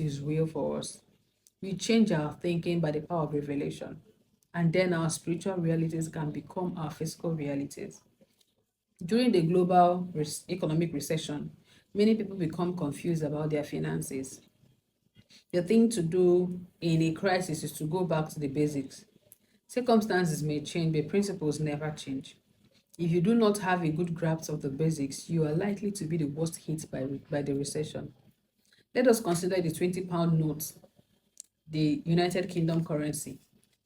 reality is real for us. We change our thinking by the power of revelation, and then our spiritual realities can become our physical realities. During the global economic recession, many people become confused about their finances. The thing to do in a crisis is to go back to the basics. Circumstances may change, but principles never change. If you do not have a good grasp of the basics, you are likely to be the worst hit by the recession. Let us consider the £20 note, the United Kingdom currency.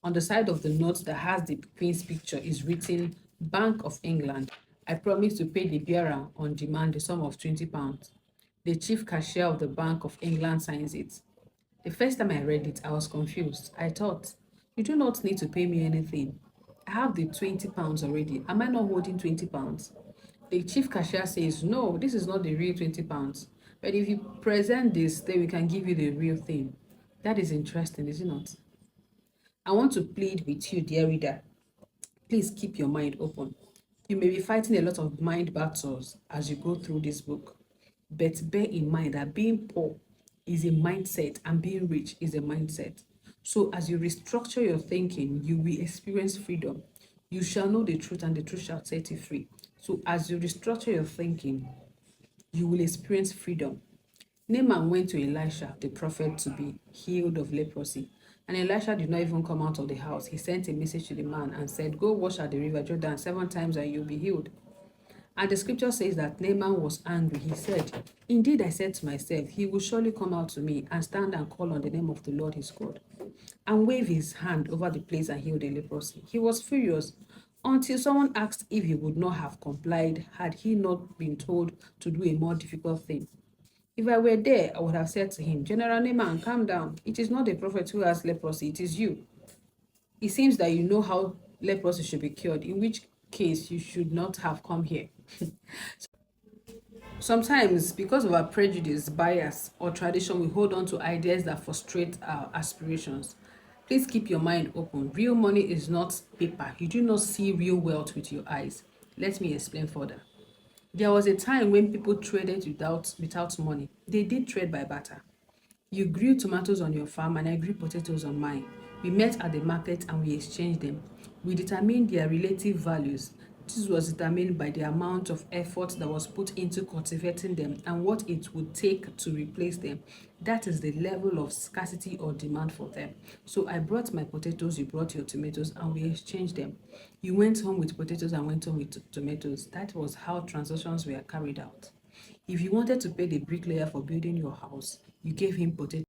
On the side of the note that has the Queen's picture is written Bank of England. I promise to pay the bearer on demand the sum of £20. The chief cashier of the Bank of England signs it. The first time I read it, I was confused. I thought, you do not need to pay me anything. I have the £20 already. Am I not holding £20? The chief cashier says, no, this is not the real £20. But if you present this, then we can give you the real thing. That is interesting, is it not? I want to plead with you, dear reader. Please keep your mind open. You may be fighting a lot of mind battles as you go through this book, but bear in mind that being poor is a mindset and being rich is a mindset. So as you restructure your thinking, you will experience freedom. You shall know the truth and the truth shall set you free. So as you restructure your thinking, you will experience freedom. Naaman went to Elisha, the prophet, to be healed of leprosy. And Elisha did not even come out of the house. He sent a message to the man and said, go wash at the river Jordan 7 times and you'll be healed. And the scripture says that Naaman was angry. He said, indeed, I said to myself, he will surely come out to me and stand and call on the name of the Lord his God and wave his hand over the place and heal the leprosy. He was furious until someone asked if he would not have complied had he not been told to do a more difficult thing. If I were there, I would have said to him, General Naaman, calm down. It is not the prophet who has leprosy, it is you. It seems that you know how leprosy should be cured, in which case you should not have come here. Sometimes, because of our prejudice, bias, or tradition, we hold on to ideas that frustrate our aspirations. Please keep your mind open. Real money is not paper. You do not see real wealth with your eyes. Let me explain further. There was a time when people traded without money. They did trade by barter. You grew tomatoes on your farm and I grew potatoes on mine. We met at the market and we exchanged them. We determined their relative values. This was determined by the amount of effort that was put into cultivating them and what it would take to replace them. That is the level of scarcity or demand for them. So I brought my potatoes, you brought your tomatoes, and we exchanged them. You went home with potatoes and went home with tomatoes. That was how transactions were carried out. If you wanted to pay the bricklayer for building your house, you gave him potatoes.